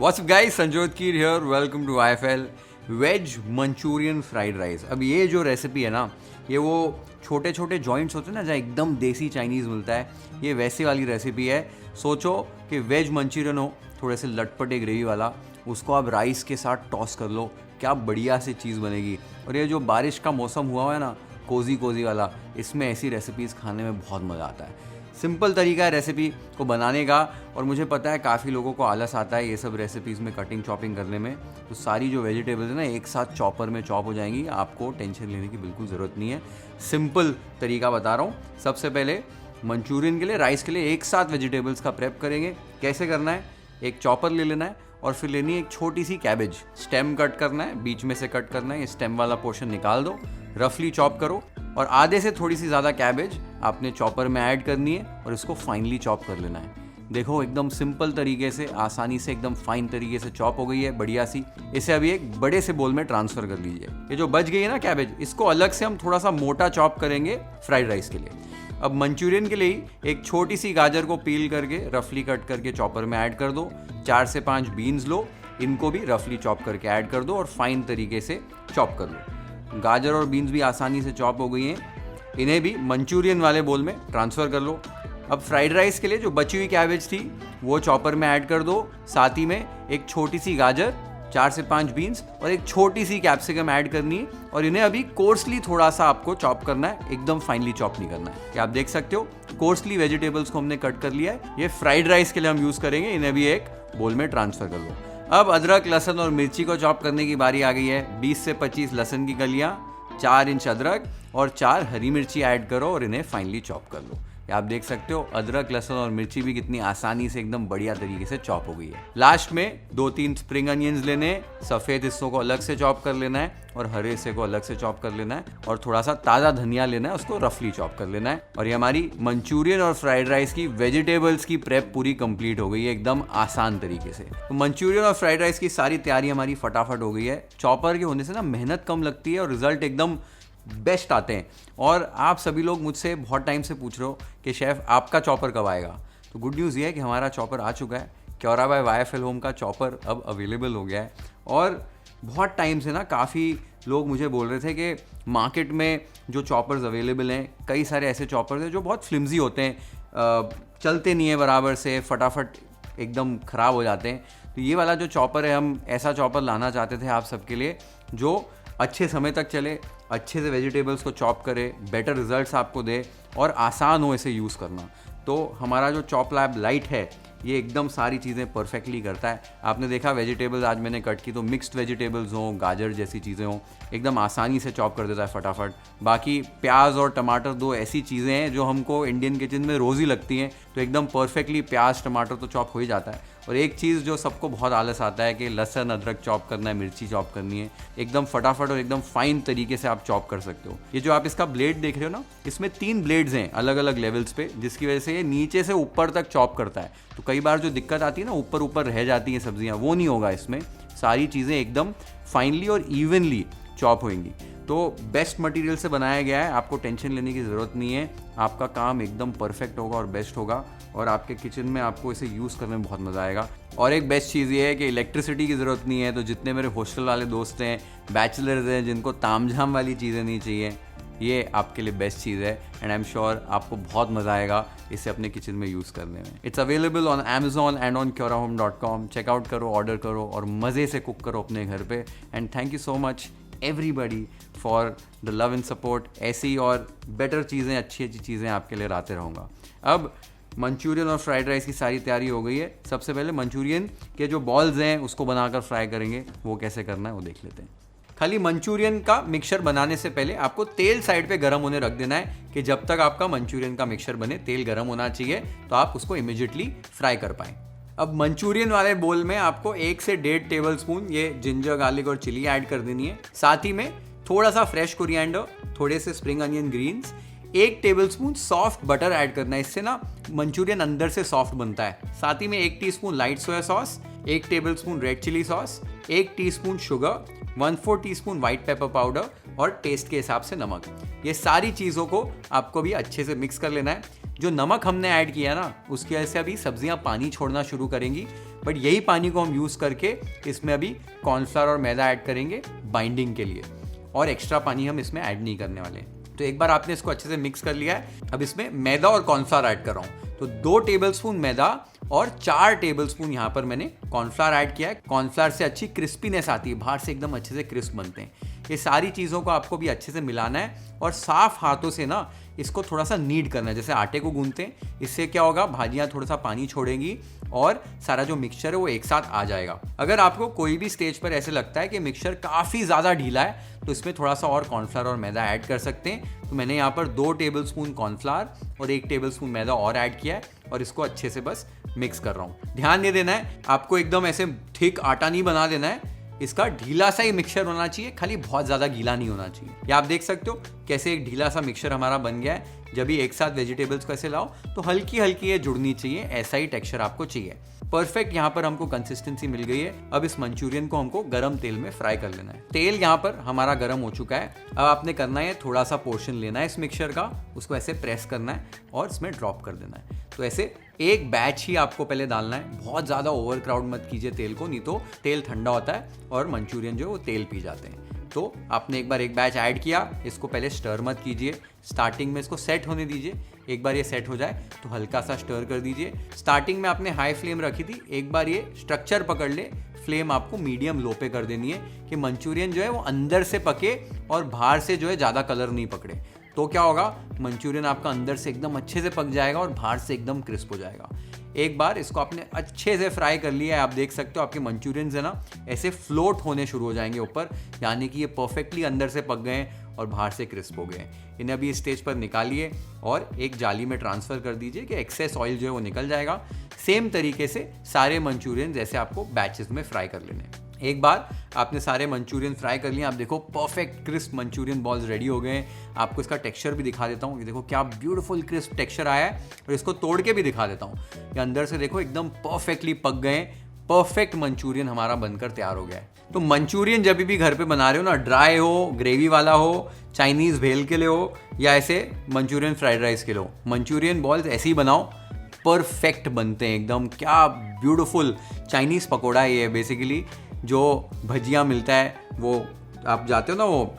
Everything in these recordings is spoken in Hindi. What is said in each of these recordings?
What's up guys, Sanjyot Keer here, welcome to IFL veg Manchurian fried rice. अब ये जो रेसिपी है ना, ये वो छोटे छोटे जॉइंट्स होते हैं ना जहाँ एकदम देसी चाइनीज़ मिलता है, ये वैसे वाली रेसिपी है। सोचो कि वेज मंचूरियन हो, थोड़े से लटपटे ग्रेवी वाला, उसको आप राइस के साथ टॉस कर लो, क्या बढ़िया सी चीज़ बनेगी। और ये जो बारिश का मौसम हुआ है ना, कोजी कोजी वाला, इसमें ऐसी रेसिपीज़ खाने में बहुत मज़ा आता है। सिंपल तरीका है रेसिपी को बनाने का, और मुझे पता है काफ़ी लोगों को आलस आता है ये सब रेसिपीज़ में कटिंग चॉपिंग करने में, तो सारी जो वेजिटेबल्स है ना एक साथ चॉपर में चॉप हो जाएंगी, आपको टेंशन लेने की बिल्कुल ज़रूरत नहीं है। सिंपल तरीका बता रहा हूँ। सबसे पहले मंचूरियन के लिए, राइस के लिए एक साथ वेजिटेबल्स का प्रेप करेंगे। कैसे करना है, एक चॉपर ले लेना है और फिर लेनी है एक छोटी सी कैबेज, स्टेम कट करना है, बीच में से कट करना है, ये स्टेम वाला पोर्शन निकाल दो, रफली चॉप करो, और आधे से थोड़ी सी ज़्यादा कैबेज आपने चॉपर में ऐड करनी है और इसको फाइनली चॉप कर लेना है। देखो एकदम सिंपल तरीके से, आसानी से, एकदम फाइन तरीके से चॉप हो गई है, बढ़िया सी। इसे अभी एक बड़े से बोल में ट्रांसफ़र कर लीजिए। ये जो बच गई है ना कैबेज, इसको अलग से हम थोड़ा सा मोटा चॉप करेंगे फ्राइड राइस के लिए। अब मंचूरियन के लिए एक छोटी सी गाजर को पील करके रफली कट करके चॉपर में ऐड कर दो। 4 से 5 बीन्स लो, इनको भी रफली चॉप करके ऐड कर दो और फाइन तरीके से चॉप कर लो। गाजर और बीन्स भी आसानी से चॉप हो गई हैं, इन्हें भी मंचूरियन वाले बोल में ट्रांसफ़र कर लो। अब फ्राइड राइस के लिए जो बची हुई कैबेज थी वो चॉपर में ऐड कर दो, साथ ही में एक छोटी सी गाजर, 4 से 5 बीन्स और एक छोटी सी कैप्सिकम ऐड करनी है, और इन्हें अभी कोर्सली थोड़ा सा आपको चॉप करना है, एकदम फाइनली चॉप नहीं करना है। क्या आप देख सकते हो, कोर्सली वेजिटेबल्स को हमने कट कर लिया है। ये फ्राइड राइस के लिए हम यूज़ करेंगे, इन्हें भी एक बोल में ट्रांसफ़र कर लो। अब अदरक, लहसुन और मिर्ची को चॉप करने की बारी आ गई है। 20 से 25 लहसुन की कलियाँ, 4 इंच अदरक और 4 हरी मिर्ची ऐड करो और इन्हें फाइनली चॉप कर लो। आप देख सकते हो अदरक, लहसुन और मिर्ची भी कितनी आसानी से एकदम बढ़िया तरीके से चॉप हो गई है। लास्ट में 2-3 स्प्रिंग अनियंस लेने, सफ़ेद हिस्सों को अलग से चॉप कर लेना है और हरे हिस्से को अलग से चॉप कर लेना है, और थोड़ा सा ताज़ा धनिया लेना है, उसको रफली चॉप कर लेना है। और ये हमारी मंचूरियन और फ्राइड राइस की वेजिटेबल्स की प्रेप पूरी कंप्लीट हो गई है एकदम आसान तरीके से। तो मंचूरियन और फ्राइड राइस की सारी तैयारी हमारी फटाफट हो गई है। चॉपर के होने से ना मेहनत कम लगती है और रिजल्ट एकदम बेस्ट आते हैं। और आप सभी लोग मुझसे बहुत टाइम से पूछ रहे हो कि शेफ़ आपका चॉपर कब आएगा, तो गुड न्यूज़ ये है कि हमारा चॉपर आ चुका है। क्योरा बाय YFL होम का चॉपर अब अवेलेबल हो गया है। और बहुत टाइम से ना काफ़ी लोग मुझे बोल रहे थे कि मार्केट में जो चॉपर्स अवेलेबल हैं, कई सारे ऐसे चॉपर्स हैं जो बहुत फ्लिमजी होते हैं, चलते नहीं है बराबर से, फटाफट एकदम ख़राब हो जाते हैं। तो ये वाला जो चॉपर है, हम ऐसा चॉपर लाना चाहते थे आप सबके लिए जो अच्छे समय तक चले, अच्छे से वेजिटेबल्स को चॉप करे, बेटर रिजल्ट्स आपको दे और आसान हो इसे यूज़ करना। तो हमारा जो चॉप लैब लाइट है, ये एकदम सारी चीज़ें परफेक्टली करता है। आपने देखा वेजिटेबल्स आज मैंने कट की, तो मिक्स्ड वेजिटेबल्स हों, गाजर जैसी चीज़ें हों, एकदम आसानी से चॉप कर देता है फटाफट। बाकी प्याज और टमाटर 2 ऐसी चीज़ें हैं जो हमको इंडियन किचन में रोज़ ही लगती हैं, तो एकदम परफेक्टली प्याज टमाटर तो चॉप हो ही जाता है। और एक चीज़ जो सबको बहुत आलस आता है कि लहसुन अदरक चॉप करना है, मिर्ची चॉप करनी है, एकदम फटाफट और एकदम फाइन तरीके से आप चॉप कर सकते हो। ये जो आप इसका ब्लेड देख रहे हो ना, इसमें 3 ब्लेड्स हैं अलग अलग लेवल्स पे, जिसकी वजह से ये नीचे से ऊपर तक चॉप करता है। तो कई बार जो दिक्कत आती है ना, ऊपर ऊपर रह जाती हैं सब्जियां, वो नहीं होगा इसमें। सारी चीज़ें एकदम फाइनली और इवनली चॉप होंगी। तो बेस्ट मटेरियल से बनाया गया है, आपको टेंशन लेने की ज़रूरत नहीं है। आपका काम एकदम परफेक्ट होगा और बेस्ट होगा, और आपके किचन में आपको इसे यूज़ करने में बहुत मज़ा आएगा। और एक बेस्ट चीज़ ये है कि इलेक्ट्रिसिटी की ज़रूरत नहीं है। तो जितने मेरे हॉस्टल वाले दोस्त हैं, बैचलर्स हैं, जिनको तामझाम वाली चीज़ें नहीं चाहिए, ये आपके लिए बेस्ट चीज़ है। एंड आई एम श्योर आपको बहुत मज़ा आएगा इसे अपने किचन में यूज़ करने में। It's available on Amazon and on kyorahome.com। Check out करो, ऑर्डर करो और मज़े से कुक करो अपने घर पे। And thank you so much everybody for the love and support. ऐसी और बेटर चीज़ें, अच्छी अच्छी चीज़ें आपके लिए लाते रहूँगा। अब मंचूरियन और फ्राइड राइस की सारी तैयारी हो गई है। सबसे पहले मंचूरियन के जो बॉल्स हैं उसको बनाकर फ्राई करेंगे। वो कैसे करना है वो देख लेते हैं। खाली मंचूरियन का मिक्सचर बनाने से पहले आपको तेल साइड पे गर्म होने रख देना है, कि जब तक आपका मंचूरियन का मिक्सचर बने तेल गर्म होना चाहिए, तो आप उसको इमीडिएटली फ्राई कर पाएँ। अब मंचूरियन वाले बोल में आपको 1 से 1.5 टेबल स्पून ये जिंजर, गार्लिक और चिली ऐड कर देनी है। साथ ही में थोड़ा सा फ्रेश कोरिएंडर, थोड़े से spring onion greens, 1 tablespoon soft butter add करना है। इससे ना मंचूरियन अंदर से सॉफ्ट बनता है। साथ ही में 1 teaspoon light soya sauce, 1 tablespoon red chilli sauce, 1 teaspoon sugar, 1/4 teaspoon white pepper powder और टेस्ट के हिसाब से नमक। ये सारी चीज़ों को आपको भी अच्छे से मिक्स कर लेना है। जो नमक हमने ऐड किया ना, उसकी वजह से अभी सब्जियां पानी छोड़ना शुरू करेंगी, बट यही पानी को हम यूज़ करके इसमें अभी कॉर्नफ्लावर और मैदा ऐड करेंगे बाइंडिंग के लिए, और एक्स्ट्रा पानी हम इसमें ऐड नहीं करने वाले। तो एक बार आपने इसको अच्छे से मिक्स कर लिया है, अब इसमें मैदा और कॉर्नफ्लावर ऐड कर रहा हूँ। तो 2 टेबलस्पून मैदा और 4 टेबलस्पून यहाँ पर मैंने कॉर्नफ्लावर ऐड किया है। कॉर्नफ्लावर से अच्छी क्रिस्पीनेस आती है, बाहर से एकदम अच्छे से क्रिस्प बनते हैं। ये सारी चीज़ों को आपको भी अच्छे से मिलाना है और साफ हाथों से ना इसको थोड़ा सा नीड करना है, जैसे आटे को गूंथते हैं। इससे क्या होगा, भाजियाँ थोड़ा सा पानी छोड़ेंगी और सारा जो मिक्सचर है वो एक साथ आ जाएगा। अगर आपको कोई भी स्टेज पर ऐसे लगता है कि मिक्सचर काफ़ी ज़्यादा ढीला है तो इसमें थोड़ा सा और कॉर्नफ्लावर और मैदा ऐड कर सकते हैं। तो मैंने यहाँ पर 2 टेबलस्पून कॉर्नफ्लावर और 1 टेबलस्पून मैदा और ऐड किया है और इसको अच्छे से बस मिक्स कर रहा हूँ। ध्यान नहीं देना है, आपको एकदम ऐसे थिक आटा नहीं बना देना है, इसका ढीला सा ही मिक्सचर होना चाहिए, खाली बहुत ज़्यादा गीला नहीं होना चाहिए। या आप देख सकते हो कैसे एक ढीला सा मिक्सचर हमारा बन गया है। जब भी एक साथ वेजिटेबल्स को ऐसे लाओ तो हल्की हल्की ये जुड़नी चाहिए, ऐसा ही टेक्सचर आपको चाहिए। परफेक्ट यहाँ पर हमको कंसिस्टेंसी मिल गई है। अब इस मंचूरियन को हमको गरम तेल में फ्राई कर लेना है। तेल यहाँ पर हमारा गरम हो चुका है। अब आपने करना है थोड़ा सा पोर्शन लेना है इस मिक्सचर का, उसको ऐसे प्रेस करना है और इसमें ड्रॉप कर देना है। तो ऐसे एक बैच ही आपको पहले डालना है, बहुत ज़्यादा ओवर क्राउड मत कीजिए तेल को, नहीं तो तेल ठंडा होता है और मंचूरियन जो है वो तेल पी जाते हैं। तो आपने एक बार एक बैच ऐड किया, इसको पहले स्टर मत कीजिए, स्टार्टिंग में इसको सेट होने दीजिए। एक बार ये सेट हो जाए तो हल्का सा स्टर कर दीजिए। स्टार्टिंग में आपने हाई फ्लेम रखी थी, एक बार ये स्ट्रक्चर पकड़ ले, फ्लेम आपको मीडियम लो पे कर देनी है कि मंचूरियन जो है वो अंदर से पके और बाहर से जो है ज़्यादा कलर नहीं पकड़े। तो क्या होगा, मंचूरियन आपका अंदर से एकदम अच्छे से पक जाएगा और बाहर से एकदम क्रिस्प हो जाएगा। एक बार इसको आपने अच्छे से फ्राई कर लिया है, आप देख सकते हो आपके मंचूरियन है ना ऐसे फ्लोट होने शुरू हो जाएंगे ऊपर, यानी कि ये परफेक्टली अंदर से पक गए हैं और बाहर से क्रिस्प हो गए हैं। इन्हें अभी इस स्टेज पर निकालिए और एक जाली में ट्रांसफ़र कर दीजिए कि एक्सेस ऑयल जो है वो निकल जाएगा। सेम तरीके से सारे मंचूरियन जैसे आपको बैचेस में फ्राई कर लेने हैं। एक बार आपने सारे मंचूरियन फ्राई कर लिए, आप देखो perfect crisp Manchurian balls ready हो गए हैं। आपको इसका टेक्सचर भी दिखा देता हूँ, ये देखो क्या ब्यूटीफुल क्रिस्प टेक्सचर आया है। और इसको तोड़ के भी दिखा देता हूँ, ये अंदर से देखो एकदम परफेक्टली पक गए। परफेक्ट मंचूरियन हमारा बनकर तैयार हो गया है। तो मंचूरियन जब भी घर पे बना रहे हो ना, ड्राई हो, ग्रेवी वाला हो, चाइनीज़ भेल के लिए हो या ऐसे मंचूरियन फ्राइड राइस के लिए हो, मंचूरियन बॉल्स ऐसे ही बनाओ, परफेक्ट बनते हैं एकदम। क्या ब्यूटीफुल चाइनीज़ पकौड़ा है ये बेसिकली। जो भजिया मिलता है वो आप जाते हो ना वो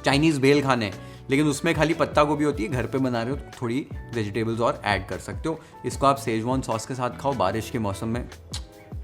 चाइनीज़ भेल खाने, लेकिन उसमें खाली पत्ता गोभी होती है। घर पे बना रहे हो तो थोड़ी वेजिटेबल्स और ऐड कर सकते हो। इसको आप सेजवान सॉस के साथ खाओ, बारिश के मौसम में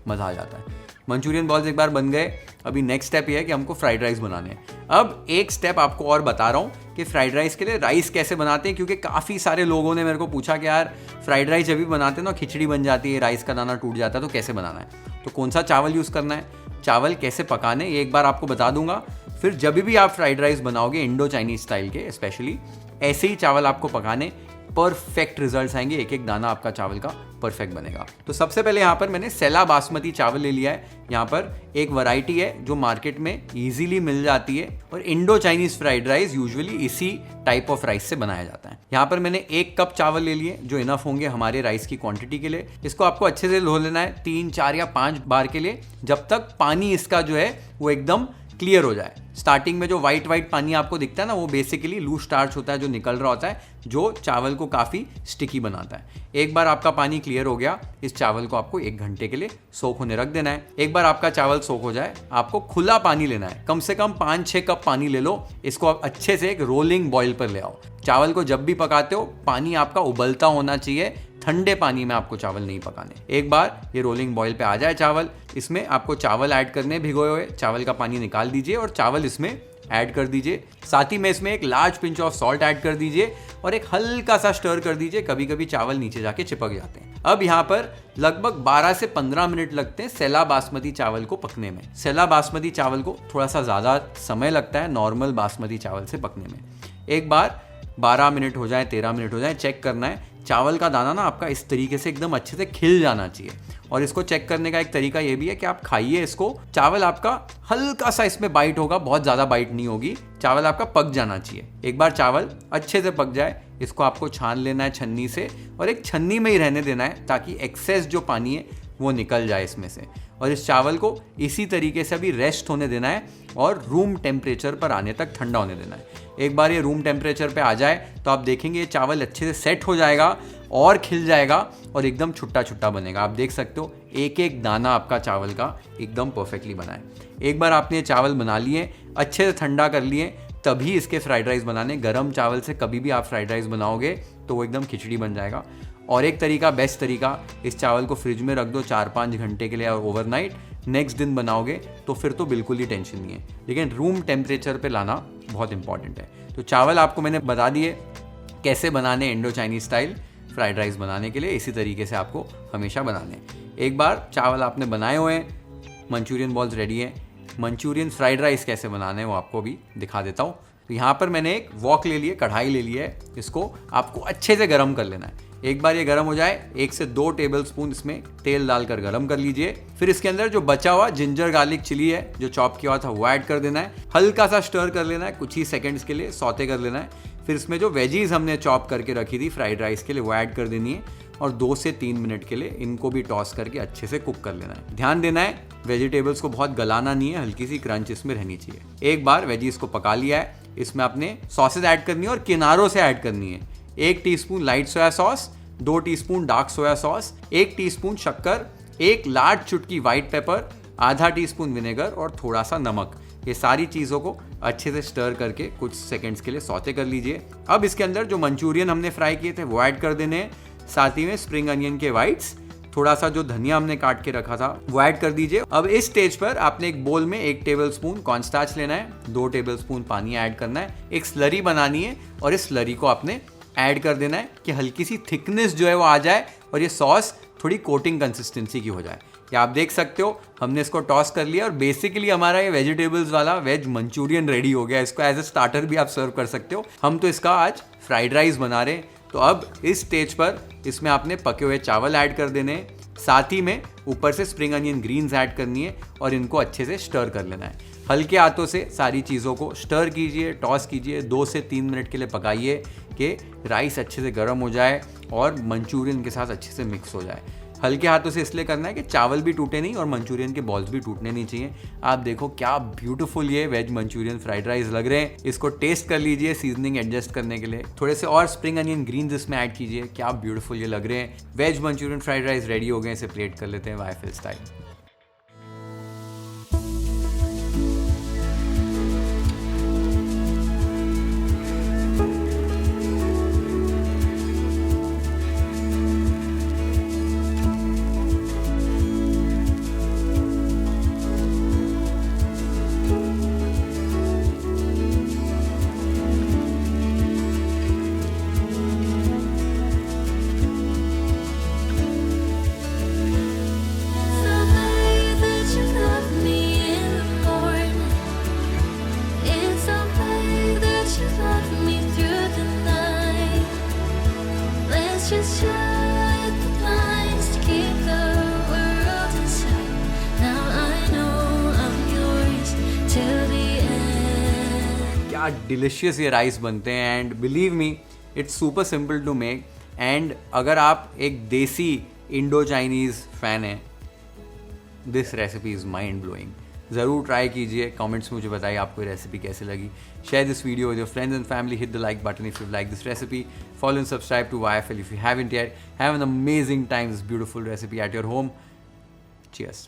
मज़ा आ जाता है। मंचूरियन बॉल्स एक बार बन गए, अभी नेक्स्ट स्टेप ये है कि हमको फ्राइड राइस बनाने हैं। अब एक स्टेप आपको और बता रहा हूँ कि फ्राइड राइस के लिए राइस कैसे बनाते हैं, क्योंकि काफ़ी सारे लोगों ने मेरे को पूछा कि यार फ्राइड राइस जब भी बनाते हैं ना खिचड़ी बन जाती है, राइस का दाना टूट जाता है, तो कैसे बनाना है, तो कौन सा चावल यूज़ करना है, चावल कैसे पकाने, ये एक बार आपको बता दूंगा। फिर जब भी आप फ्राइड राइस बनाओगे इंडो चाइनीज स्टाइल के, स्पेशली ऐसे ही चावल आपको पकाने, परफेक्ट रिजल्ट्स आएंगे, एक एक दाना आपका चावल का परफेक्ट बनेगा। तो सबसे पहले यहाँ पर मैंने सेला बासमती चावल ले लिया है। यहाँ पर एक वैरायटी है जो मार्केट में इजीली मिल जाती है और Indo Chinese fried rice usually इसी टाइप ऑफ राइस से बनाया जाता है। यहाँ पर मैंने 1 कप चावल ले लिए जो इनफ होंगे हमारे राइस की क्वांटिटी के लिए। इसको आपको अच्छे से धो लेना है 3, 4 या 5 बार के लिए, जब तक पानी इसका जो है वो एकदम क्लियर हो जाए। स्टार्टिंग में जो वाइट पानी आपको दिखता है ना, वो बेसिकली लूज स्टार्च होता है जो निकल रहा होता है, जो चावल को काफ़ी स्टिकी बनाता है। एक बार आपका पानी क्लियर हो गया, इस चावल को आपको 1 घंटे के लिए सोख होने रख देना है। एक बार आपका चावल सोख हो जाए, आपको खुला पानी लेना है, कम से कम 5-6 कप पानी ले लो। इसको आप अच्छे से एक रोलिंग बॉयल पर ले आओ। चावल को जब भी पकाते हो पानी आपका उबलता होना चाहिए, ठंडे पानी में आपको चावल नहीं पकाने। एक बार ये रोलिंग बॉयल पे आ जाए चावल, इसमें आपको चावल ऐड करने, भिगोए हुए चावल का पानी निकाल दीजिए और चावल इसमें ऐड कर दीजिए। साथ ही में इसमें एक large pinch of salt add कर दीजिए और एक हल्का सा स्टर कर दीजिए, कभी कभी चावल नीचे जाके चिपक जाते हैं। अब यहाँ पर लगभग 12 से 15 मिनट लगते हैं सेला बासमती चावल को पकने में। सेला बासमती चावल को थोड़ा सा ज़्यादा समय लगता है नॉर्मल बासमती चावल से पकने में। एक बार 12 मिनट हो जाए, 13 मिनट हो जाए, चेक करना है। चावल का दाना ना आपका इस तरीके से एकदम अच्छे से खिल जाना चाहिए। और इसको चेक करने का एक तरीका ये भी है कि आप खाइए इसको, चावल आपका हल्का सा इसमें बाइट होगा, बहुत ज़्यादा बाइट नहीं होगी, चावल आपका पक जाना चाहिए। एक बार चावल अच्छे से पक जाए, इसको आपको छान लेना है छन्नी से और एक छन्नी में ही रहने देना है ताकि एक्सेस जो पानी है वो निकल जाए इसमें से। और इस चावल को इसी तरीके से अभी रेस्ट होने देना है और रूम टेम्परेचर पर आने तक ठंडा होने देना है। एक बार ये रूम टेम्परेचर पे आ जाए तो आप देखेंगे ये चावल अच्छे से सेट हो जाएगा और खिल जाएगा और एकदम छुट्टा छुट्टा बनेगा। आप देख सकते हो एक एक दाना आपका चावल का एकदम परफेक्टली बना है। एक बार आपने ये चावल बना लिए, अच्छे से ठंडा कर लिए, तभी इसके फ्राइड राइस बनाने। गरम चावल से कभी भी आप फ्राइड राइस बनाओगे तो वो एकदम खिचड़ी बन जाएगा। और एक तरीका, बेस्ट तरीका, इस चावल को फ्रिज में रख दो 4-5 घंटे के लिए और ओवरनाइट। नेक्स्ट दिन बनाओगे तो फिर तो बिल्कुल ही टेंशन नहीं है, लेकिन रूम टेम्परेचर पे लाना बहुत इंपॉर्टेंट है। तो चावल आपको मैंने बता दिए कैसे बनाने Indo Chinese style fried rice बनाने के लिए। इसी तरीके से आपको हमेशा बनाने। एक बार चावल आपने बनाए हुए हैं, मंचूरियन बॉल्स रेडी है। मंचूरियन फ्राइड राइस कैसे बनाने हैं वो आपको भी दिखा देता हूँ। तो यहाँ पर मैंने एक वॉक ले लिए, कढ़ाई ले ली है। इसको आपको अच्छे से गर्म कर लेना है। एक बार ये गर्म हो जाए, 1 से 2 टेबलस्पून इसमें तेल डालकर गर्म कर लीजिए। फिर इसके अंदर जो बचा हुआ जिंजर गार्लिक चिली है, जो चॉप किया हुआ था, वो ऐड कर देना है। हल्का सा स्टर कर लेना है, कुछ ही सेकंड्स के लिए सौते कर लेना है। फिर इसमें जो वेजीज हमने चॉप करके रखी थी फ्राइड राइस के लिए, वो ऐड कर देनी है और 2 से 3 मिनट के लिए इनको भी टॉस करके अच्छे से कुक कर लेना है। ध्यान देना है वेजिटेबल्स को बहुत गलाना नहीं है, हल्की सी क्रंच इसमें रहनी चाहिए। एक बार वेजीज को पका लिया है, इसमें आपने सॉसेज ऐड करनी है और किनारों से ऐड करनी है। 1 teaspoon light soya sauce, 2 teaspoon dark soya sauce, 1 teaspoon शक्कर, 1 लार्ज चुटकी व्हाइट पेपर, आधा टीस्पून विनेगर और थोड़ा सा नमक। ये सारी चीज़ों को अच्छे से स्टर करके कुछ सेकंड्स के लिए सौते कर लीजिए। अब इसके अंदर जो मंचूरियन हमने फ्राई किए थे वो ऐड कर देने हैं, साथ ही में स्प्रिंग अनियन के वाइट्स, थोड़ा सा जो धनिया हमने काट के रखा था वो ऐड कर दीजिए। अब इस स्टेज पर आपने एक बोल में 1 टेबलस्पून कॉर्नस्टार्च लेना है, 2 टेबलस्पून पानी ऐड करना है, एक स्लरी बनानी है और इस स्लरी को आपने ऐड कर देना है कि हल्की सी थिकनेस जो है वो आ जाए और ये सॉस थोड़ी कोटिंग कंसिस्टेंसी की हो जाए। या आप देख सकते हो हमने इसको टॉस कर लिया और बेसिकली हमारा ये वेजिटेबल्स वाला वेज मंचूरियन रेडी हो गया। इसको एज ए स्टार्टर भी आप सर्व कर सकते हो। हम तो इसका आज फ्राइड राइस बना रहे हैं। तो अब इस स्टेज पर इसमें आपने पके हुए चावल ऐड कर देने हैं, साथ ही में ऊपर से स्प्रिंग अनियन ग्रीन्स ऐड करनी है और इनको अच्छे से स्टर कर लेना है। हल्के हाथों से सारी चीज़ों को स्टर कीजिए, टॉस कीजिए, 2 से 3 मिनट के लिए पकाइए कि राइस अच्छे से गर्म हो जाए और मंचूरियन के साथ अच्छे से मिक्स हो जाए। हल्के हाथों से इसलिए करना है कि चावल भी टूटे नहीं और मंचूरियन के बॉल्स भी टूटने नहीं चाहिए। आप देखो क्या ब्यूटीफुल ये वेज मंचूरियन फ्राइड राइस लग रहे हैं। इसको टेस्ट कर लीजिए सीजनिंग एडजस्ट करने के लिए, थोड़े से और स्प्रिंग अनियन ग्रीन्स इसमें ऐड कीजिए। क्या ब्यूटीफुल ये लग रहे हैं। Veg Manchurian fried rice ready हो गए। इसे प्लेट कर लेते हैं वाईफाई style. Just shut the blinds to keep the world inside. Now I know I'm yours till the end. क्या डिलिशियस ये राइस बनते हैं and believe me it's super simple to make. And अगर आप एक देसी इंडो चाइनीज़ फ़ैन हैं, this recipe is mind blowing. ज़रूर ट्राई कीजिए। कमेंट्स में मुझे बताइए आपको ये रेसिपी कैसी लगी। Share this video with your friends and family. Hit the like button if you like this recipe. Follow and subscribe to YFL if you haven't yet. Have an amazing time, this beautiful recipe at your home. Cheers.